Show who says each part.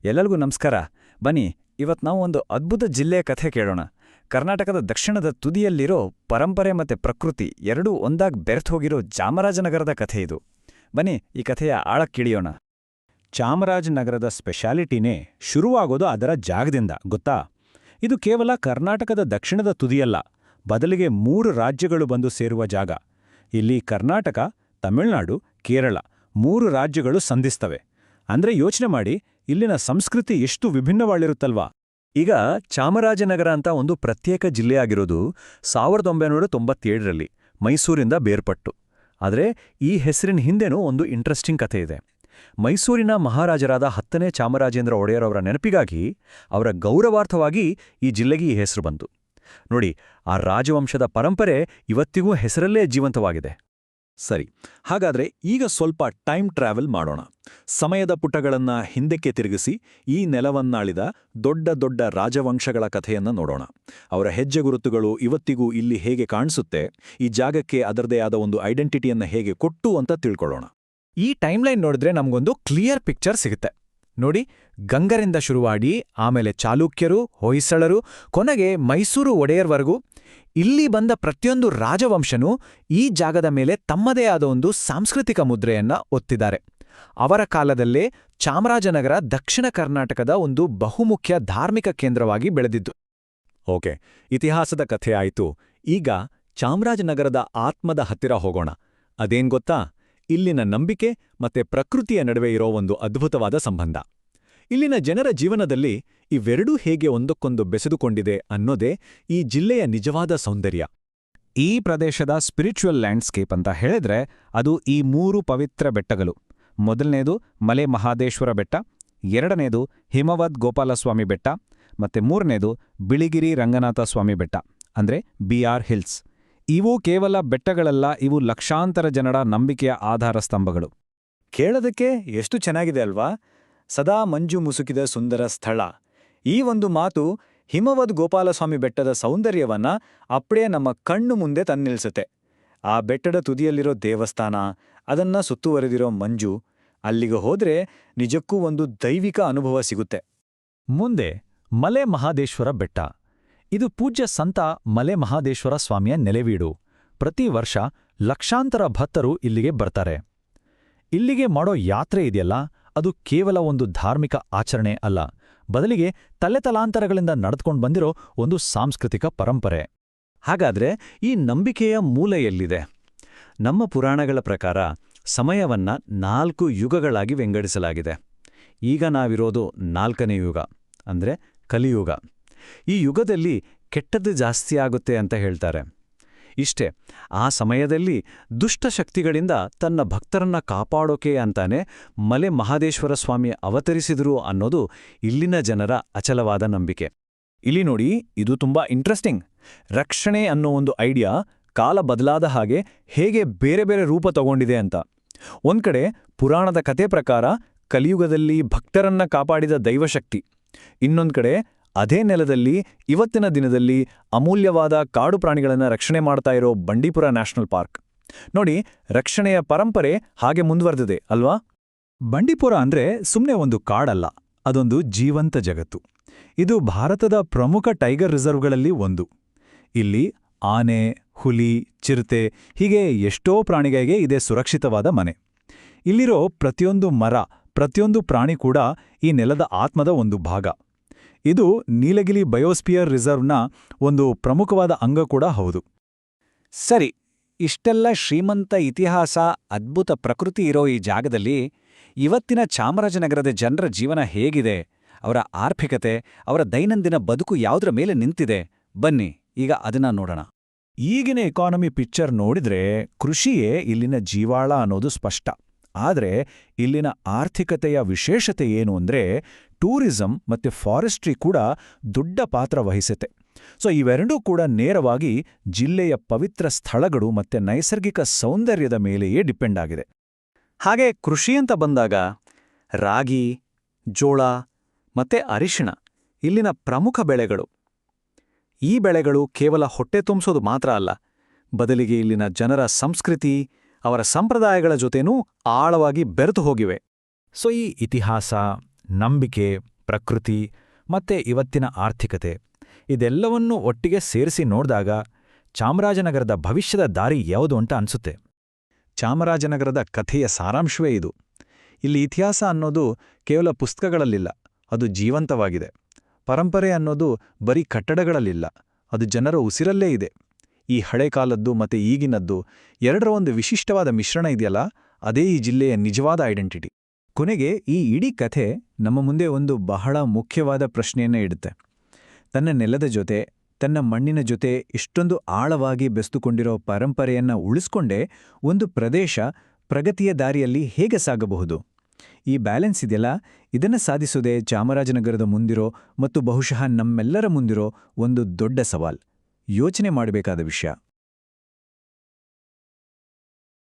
Speaker 1: ಎಲ್ಲರಿಗೂ ನಮಸ್ಕಾರ. ಬನ್ನಿ, ಇವತ್ತು ನಾವು ಒಂದು ಅದ್ಭುತ ಜಿಲ್ಲೆಯ ಕಥೆ ಕೇಳೋಣ. ಕರ್ನಾಟಕದ ದಕ್ಷಿಣದ ತುದಿಯಲ್ಲಿರೋ ಪರಂಪರೆ ಮತ್ತು ಪ್ರಕೃತಿ ಎರಡೂ ಒಂದಾಗಿ ಬೆರೆತು ಹೋಗಿರೋ ಚಾಮರಾಜನಗರದ ಕಥೆ ಇದು. ಬನ್ನಿ, ಈ ಕಥೆಯ ಆಳಕ್ಕಿಳಿಯೋಣ.
Speaker 2: ಚಾಮರಾಜನಗರದ ಸ್ಪೆಷಾಲಿಟಿನೇ ಶುರುವಾಗೋದು ಅದರ ಜಾಗದಿಂದ, ಗೊತ್ತಾ? ಇದು ಕೇವಲ ಕರ್ನಾಟಕದ ದಕ್ಷಿಣದ ತುದಿಯಲ್ಲ, ಬದಲಿಗೆ 3 ರಾಜ್ಯಗಳು ಬಂದು ಸೇರುವ ಜಾಗ. ಇಲ್ಲಿ ಕರ್ನಾಟಕ, ತಮಿಳುನಾಡು, ಕೇರಳ 3 ರಾಜ್ಯಗಳು ಸಂಧಿಸ್ತವೆ. ಅಂದ್ರೆ ಯೋಚನೆ ಮಾಡಿ, ಇಲ್ಲಿನ ಸಂಸ್ಕೃತಿ ಎಷ್ಟು ವಿಭಿನ್ನವಾಗಿರುತ್ತಲ್ವಾ.
Speaker 3: ಈಗ ಚಾಮರಾಜನಗರ ಅಂತ ಒಂದು ಪ್ರತ್ಯೇಕ ಜಿಲ್ಲೆಯಾಗಿರೋದು 1997ರಲ್ಲಿ ಮೈಸೂರಿಂದ ಬೇರ್ಪಟ್ಟು. ಆದರೆ ಈ ಹೆಸರಿನ ಹಿಂದೆನೂ ಒಂದು ಇಂಟ್ರೆಸ್ಟಿಂಗ್ ಕಥೆ ಇದೆ. ಮೈಸೂರಿನ ಮಹಾರಾಜರಾದ 10ನೇ ಚಾಮರಾಜೇಂದ್ರ ಒಡೆಯರವರ ನೆನಪಿಗಾಗಿ, ಅವರ ಗೌರವಾರ್ಥವಾಗಿ ಈ ಜಿಲ್ಲೆಗೆ ಈ ಹೆಸರು ಬಂತು. ನೋಡಿ, ಆ ರಾಜವಂಶದ ಪರಂಪರೆ ಇವತ್ತಿಗೂ ಹೆಸರಲ್ಲೇ ಜೀವಂತವಾಗಿದೆ.
Speaker 4: ಸರಿ, ಹಾಗಾದ್ರೆ ಈಗ ಸ್ವಲ್ಪ ಟೈಮ್ ಟ್ರಾವೆಲ್ ಮಾಡೋಣ. ಸಮಯದ ಪುಟಗಳನ್ನ ಹಿಂದಕ್ಕೆ ತಿರುಗಿಸಿ ಈ ನೆಲವನ್ನಾಳಿದ ದೊಡ್ಡ ದೊಡ್ಡ ರಾಜವಂಶಗಳ ಕಥೆಯನ್ನ ನೋಡೋಣ. ಅವರ ಹೆಜ್ಜೆಗುರುತುಗಳು ಇವತ್ತಿಗೂ ಇಲ್ಲಿ ಹೇಗೆ ಕಾಣಿಸುತ್ತೆ, ಈ ಜಾಗಕ್ಕೆ ಅದರದೇ ಆದ ಒಂದು ಐಡೆಂಟಿಟಿಯನ್ನ ಹೇಗೆ ಕೊಟ್ಟು ಅಂತ ತಿಳ್ಕೊಳ್ಳೋಣ.
Speaker 1: ಈ ಟೈಮ್ಲೈನ್ ನೋಡಿದ್ರೆ ನಮಗೊಂದು ಕ್ಲಿಯರ್ ಪಿಕ್ಚರ್ ಸಿಗುತ್ತೆ. ನೋಡಿ, ಗಂಗರಿಂದ ಶುರುವಾಡಿ ಆಮೇಲೆ ಚಾಲುಕ್ಯರು, ಹೊಯ್ಸಳರು, ಕೊನೆಗೆ ಮೈಸೂರು ಒಡೆಯರ್ವರೆಗೂ ಇಲ್ಲಿ ಬಂದ ಪ್ರತಿಯೊಂದು ರಾಜವಂಶನೂ ಈ ಜಾಗದ ಮೇಲೆ ತಮ್ಮದೇ ಆದ ಒಂದು ಸಾಂಸ್ಕೃತಿಕ ಮುದ್ರೆಯನ್ನ ಒತ್ತಿದ್ದಾರೆ. ಅವರ ಕಾಲದಲ್ಲೇ ಚಾಮರಾಜನಗರ ದಕ್ಷಿಣ ಕರ್ನಾಟಕದ ಒಂದು ಬಹುಮುಖ್ಯ ಧಾರ್ಮಿಕ ಕೇಂದ್ರವಾಗಿ ಬೆಳೆದಿದ್ದು.
Speaker 4: ಓಕೆ, ಇತಿಹಾಸದ ಕಥೆ ಆಯ್ತು. ಈಗ ಚಾಮರಾಜನಗರದ ಆತ್ಮದ ಹತ್ತಿರ ಹೋಗೋಣ. ಅದೇನ್ ಗೊತ್ತಾ? ಇಲ್ಲಿನ ನಂಬಿಕೆ ಮತ್ತೆ ಪ್ರಕೃತಿಯ ನಡುವೆ ಇರೋ ಒಂದು ಅದ್ಭುತವಾದ ಸಂಬಂಧ. ಇಲ್ಲಿನ ಜನರ ಜೀವನದಲ್ಲಿ ಇವೆರಡೂ ಹೇಗೆ ಒಂದಕ್ಕೊಂದು ಬೆಸೆದುಕೊಂಡಿದೆ ಅನ್ನೋದೇ ಈ ಜಿಲ್ಲೆಯ ನಿಜವಾದ ಸೌಂದರ್ಯ.
Speaker 2: ಈ ಪ್ರದೇಶದ ಸ್ಪಿರಿಚುವಲ್ ಲ್ಯಾಂಡ್ಸ್ಕೇಪ್ ಅಂತ ಹೇಳಿದ್ರೆ ಅದು ಈ 3 ಪವಿತ್ರ ಬೆಟ್ಟಗಳು. ಮೊದಲನೇದು ಮಲೆ ಮಹಾದೇಶ್ವರ ಬೆಟ್ಟ, ಎರಡನೇದು ಹಿಮವದ್ ಗೋಪಾಲಸ್ವಾಮಿ ಬೆಟ್ಟ, ಮತ್ತೆ 3ನೇದು ಬಿಳಿಗಿರಿ ರಂಗನಾಥ ಸ್ವಾಮಿ ಬೆಟ್ಟ, ಅಂದ್ರೆ BR ಹಿಲ್ಸ್. ಇವು ಕೇವಲ ಬೆಟ್ಟಗಳಲ್ಲ, ಇವು ಲಕ್ಷಾಂತರ ಜನರ ನಂಬಿಕೆಯ ಆಧಾರ ಸ್ತಂಭಗಳು.
Speaker 1: ಕೇಳೋದಕ್ಕೆ ಎಷ್ಟು ಚೆನ್ನಾಗಿದೆ ಅಲ್ವಾ? ಸದಾ ಮಂಜು ಮುಸುಕಿದ ಸುಂದರ ಸ್ಥಳ. ಈ ಒಂದು ಮಾತು ಹಿಮವದ್ ಗೋಪಾಲಸ್ವಾಮಿ ಬೆಟ್ಟದ ಸೌಂದರ್ಯವನ್ನ ಅಪ್ಪಡೇ ನಮ್ಮ ಕಣ್ಣು ಮುಂದೆ ತನ್ನಿಲ್ಸುತ್ತೆ. ಆ ಬೆಟ್ಟದ ತುದಿಯಲ್ಲಿರೋ ದೇವಸ್ಥಾನ, ಅದನ್ನ ಸುತ್ತುವರೆದಿರೋ ಮಂಜು, ಅಲ್ಲಿಗೆ ಹೋದ್ರೆ ನಿಜಕ್ಕೂ ಒಂದು ದೈವಿಕ ಅನುಭವ ಸಿಗುತ್ತೆ.
Speaker 4: ಮುಂದೆ ಮಲೆ ಮಹಾದೇಶ್ವರ ಬೆಟ್ಟ. ಇದು ಪೂಜ್ಯ ಸಂತ ಮಲೆ ಮಹಾದೇಶ್ವರ ಸ್ವಾಮಿಯ ನೆಲೆವೀಡು. ಪ್ರತಿ ವರ್ಷ ಲಕ್ಷಾಂತರ ಭಕ್ತರು ಇಲ್ಲಿಗೆ ಬರ್ತಾರೆ. ಇಲ್ಲಿಗೆ ಮಾಡೋ ಯಾತ್ರೆ ಇದೆಯಲ್ಲ, ಅದು ಕೇವಲ ಒಂದು ಧಾರ್ಮಿಕ ಆಚರಣೆ ಅಲ್ಲ, ಬದಲಿಗೆ ತಲೆತಲಾಂತರಗಳಿಂದ ನಡೆದುಕೊಂಡು ಬಂದಿರೋ ಒಂದು ಸಾಂಸ್ಕೃತಿಕ ಪರಂಪರೆ.
Speaker 3: ಹಾಗಾದ್ರೆ ಈ ನಂಬಿಕೆಯ ಮೂಲ ಎಲ್ಲಿದೆ? ನಮ್ಮ ಪುರಾಣಗಳ ಪ್ರಕಾರ ಸಮಯವನ್ನ 4 ಯುಗಗಳಾಗಿ ವಿಂಗಡಿಸಲಾಗಿದೆ. ಈಗ ನಾವಿರೋದು 4ನೇ ಯುಗ, ಅಂದ್ರೆ ಕಲಿಯುಗ. ಈ ಯುಗದಲ್ಲಿ ಕೆಟ್ಟದ್ದು ಜಾಸ್ತಿ ಆಗುತ್ತೆ ಅಂತ ಹೇಳ್ತಾರೆ. ಇಷ್ಟೇ, ಆ ಸಮಯದಲ್ಲಿ ದುಷ್ಟಶಕ್ತಿಗಳಿಂದ ತನ್ನ ಭಕ್ತರನ್ನ ಕಾಪಾಡೋಕೆ ಅಂತಾನೆ ಮಲೆ ಮಹಾದೇಶ್ವರ ಸ್ವಾಮಿ ಅವತರಿಸಿದ್ರು ಅನ್ನೋದು ಇಲ್ಲಿನ ಜನರ ಅಚಲವಾದ ನಂಬಿಕೆ.
Speaker 1: ಇಲ್ಲಿ ನೋಡಿ, ಇದು ತುಂಬಾ ಇಂಟ್ರೆಸ್ಟಿಂಗ್. ರಕ್ಷಣೆ ಅನ್ನೋ ಒಂದು ಐಡಿಯಾ ಕಾಲ ಬದಲಾದ ಹಾಗೆ ಹೇಗೆ ಬೇರೆ ಬೇರೆ ರೂಪ ತಗೊಂಡಿದೆ ಅಂತ. ಒಂದ್ಕಡೆ ಪುರಾಣದ ಕತೆ ಪ್ರಕಾರ ಕಲಿಯುಗದಲ್ಲಿ ಭಕ್ತರನ್ನ ಕಾಪಾಡಿದ ದೈವಶಕ್ತಿ, ಇನ್ನೊಂದ್ ಕಡೆ ಅದೇ ನೆಲದಲ್ಲಿ ಇವತ್ತಿನ ದಿನದಲ್ಲಿ ಅಮೂಲ್ಯವಾದ ಕಾಡು ಪ್ರಾಣಿಗಳನ್ನು ರಕ್ಷಣೆ ಮಾಡ್ತಾ ಇರೋ ಬಂಡೀಪುರ ನ್ಯಾಷನಲ್ ಪಾರ್ಕ್. ನೋಡಿ, ರಕ್ಷಣೆಯ ಪರಂಪರೆ ಹಾಗೆ ಮುಂದುವರೆದಿದೆ ಅಲ್ವಾ?
Speaker 4: ಬಂಡೀಪುರ ಅಂದ್ರೆ ಸುಮ್ಮನೆ ಒಂದು ಕಾಡಲ್ಲ, ಅದೊಂದು ಜೀವಂತ ಜಗತ್ತು. ಇದು ಭಾರತದ ಪ್ರಮುಖ ಟೈಗರ್ ರಿಸರ್ವ್ಗಳಲ್ಲಿ ಒಂದು. ಇಲ್ಲಿ ಆನೆ, ಹುಲಿ, ಚಿರತೆ ಹೀಗೆ ಎಷ್ಟೋ ಪ್ರಾಣಿಗಳಿಗೆ ಇದೆ ಸುರಕ್ಷಿತವಾದ ಮನೆ. ಇಲ್ಲಿರೋ ಪ್ರತಿಯೊಂದು ಮರ, ಪ್ರತಿಯೊಂದು ಪ್ರಾಣಿ ಕೂಡ ಈ ನೆಲದ ಆತ್ಮದ ಒಂದು ಭಾಗ. ಇದು ನೀಲಗಿರಿ ಬಯೋಸ್ಪಿಯರ್ ರಿಸರ್ವ್ನ ಒಂದು ಪ್ರಮುಖವಾದ ಅಂಗ ಕೂಡ ಹೌದು.
Speaker 1: ಸರಿ, ಇಷ್ಟೆಲ್ಲ ಶ್ರೀಮಂತ ಇತಿಹಾಸ, ಅದ್ಭುತ ಪ್ರಕೃತಿ ಇರೋ ಈ ಜಾಗದಲ್ಲಿ ಇವತ್ತಿನ ಚಾಮರಾಜನಗರದ ಜನರ ಜೀವನ ಹೇಗಿದೆ, ಅವರ ಆರ್ಥಿಕತೆ, ಅವರ ದೈನಂದಿನ ಬದುಕು ಯಾವುದರ ಮೇಲೆ ನಿಂತಿದೆ? ಬನ್ನಿ, ಈಗ ಅದನ್ನ ನೋಡೋಣ.
Speaker 4: ಈಗಿನ ಎಕಾನಮಿ ಪಿಕ್ಚರ್ ನೋಡಿದ್ರೆ ಕೃಷಿಯೇ ಇಲ್ಲಿನ ಜೀವಾಳ ಅನ್ನೋದು ಸ್ಪಷ್ಟ. ಆದರೆ ಇಲ್ಲಿನ ಆರ್ಥಿಕತೆಯ ವಿಶೇಷತೆ ಏನು ಅಂದ್ರೆ ಟೂರಿಸಂ ಮತ್ತೆ ಫಾರೆಸ್ಟ್ರಿ ಕೂಡ ದೊಡ್ಡ ಪಾತ್ರ ವಹಿಸುತ್ತೆ. ಸೊ ಇವೆರಡೂ ಕೂಡ ನೇರವಾಗಿ ಜಿಲ್ಲೆಯ ಪವಿತ್ರ ಸ್ಥಳಗಳು ಮತ್ತೆ ನೈಸರ್ಗಿಕ ಸೌಂದರ್ಯದ ಮೇಲೆಯೇ ಡಿಪೆಂಡ್ ಆಗಿದೆ.
Speaker 1: ಹಾಗೆ ಕೃಷಿ ಅಂತ ಬಂದಾಗ ರಾಗಿ, ಜೋಳ ಮತ್ತೆ ಅರಿಶಿಣ ಇಲ್ಲಿನ ಪ್ರಮುಖ ಬೆಳೆಗಳು. ಈ ಬೆಳೆಗಳು ಕೇವಲ ಹೊಟ್ಟೆ ತುಂಬಿಸೋದು ಮಾತ್ರ ಅಲ್ಲ, ಬದಲಿಗೆ ಇಲ್ಲಿನ ಜನರ ಸಂಸ್ಕೃತಿ, ಅವರ ಸಂಪ್ರದಾಯಗಳ ಜೊತೆನೂ ಆಳವಾಗಿ ಬೆರೆತು ಹೋಗಿವೆ.
Speaker 4: ಸೊ ಈ ಇತಿಹಾಸ, ನಂಬಿಕೆ, ಪ್ರಕೃತಿ ಮತ್ತೆ ಇವತ್ತಿನ ಆರ್ಥಿಕತೆ ಇದೆಲ್ಲವನ್ನೂ ಒಟ್ಟಿಗೆ ಸೇರಿಸಿ ನೋಡಿದಾಗ ಚಾಮರಾಜನಗರದ ಭವಿಷ್ಯದ ದಾರಿ ಯಾವುದು ಅಂತ ಅನ್ಸುತ್ತೆ. ಚಾಮರಾಜನಗರದ ಕಥೆಯ ಸಾರಾಂಶವೇ ಇದು. ಇಲ್ಲಿ ಇತಿಹಾಸ ಅನ್ನೋದು ಕೇವಲ ಪುಸ್ತಕಗಳಲ್ಲಿಲ್ಲ, ಅದು ಜೀವಂತವಾಗಿದೆ. ಪರಂಪರೆ ಅನ್ನೋದು ಬರೀ ಕಟ್ಟಡಗಳಲ್ಲಿಲ್ಲ, ಅದು ಜನರ ಉಸಿರಲ್ಲೇ ಇದೆ. ಈ ಹಳೆ ಕಾಲದ್ದು ಮತ್ತೆ ಈಗಿನದ್ದು ಎರಡರ ಒಂದು ವಿಶಿಷ್ಟವಾದ ಮಿಶ್ರಣ ಇದೆಯಲ್ಲ, ಅದೇ ಈ ಜಿಲ್ಲೆಯ ನಿಜವಾದ ಐಡೆಂಟಿಟಿ. ಕೊನೆಗೆ ಈ ಇಡೀ ಕಥೆ ನಮ್ಮ ಮುಂದೆ ಒಂದು ಬಹಳ ಮುಖ್ಯವಾದ ಪ್ರಶ್ನೆಯನ್ನೇ ಇಡುತ್ತೆ. ತನ್ನ ನೆಲದ ಜೊತೆ, ತನ್ನ ಮಣ್ಣಿನ ಜೊತೆ ಇಷ್ಟೊಂದು ಆಳವಾಗಿ ಬೆಸ್ತುಕೊಂಡಿರೋ ಪರಂಪರೆಯನ್ನ ಉಳಿಸ್ಕೊಂಡೇ ಒಂದು ಪ್ರದೇಶ ಪ್ರಗತಿಯ ದಾರಿಯಲ್ಲಿ ಹೇಗೆ ಸಾಗಬಹುದು? ಈ ಬ್ಯಾಲೆನ್ಸ್ ಇದೆಯಲ್ಲ, ಇದನ್ನ ಸಾಧಿಸೋದೇ ಚಾಮರಾಜನಗರದ ಮುಂದಿರೋ ಮತ್ತು ಬಹುಶಃ ನಮ್ಮೆಲ್ಲರ ಮುಂದಿರೋ ಒಂದು ದೊಡ್ಡ ಸವಾಲ್, ಯೋಚನೆ ಮಾಡಬೇಕಾದ ವಿಷಯ.